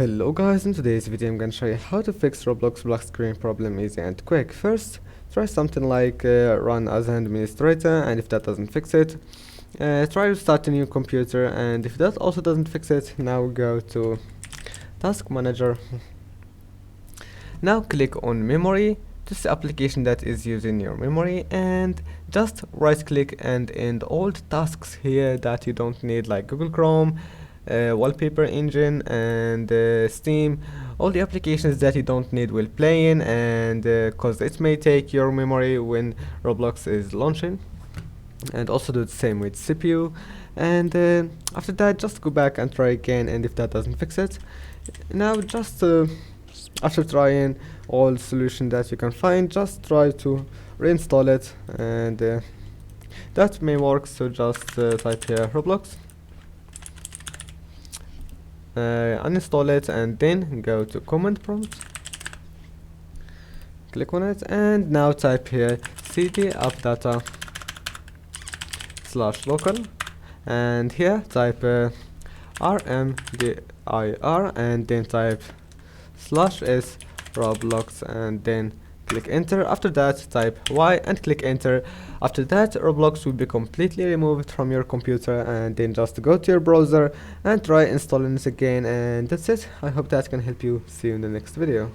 Hello guys, in today's video I'm gonna show you how to fix Roblox black screen problem easy and quick. First, try something like run as an administrator, and if that doesn't fix it, try to start a new computer, and if that also doesn't fix it, now go to task manager. Now click on memory. This is the application that is using your memory, and just right click and end all the tasks here that you don't need, like Google Chrome, wallpaper engine, and Steam. All the applications that you don't need will play in, and cause it may take your memory when Roblox is launching. And also do the same with CPU, and after that just go back and try again, and if that doesn't fix it, now just after trying all solution that you can find, just try to reinstall it, and that may work. So just type here Roblox, uninstall it, and then go to command prompt, click on it, and now type here cd appdata /local, and here type rmdir, and then type /s Roblox, and then click enter. After that type y and click enter. After that Roblox will be completely removed from your computer, and then just go to your browser and try installing it again, and that's it. I hope that can help you. See you in the next video.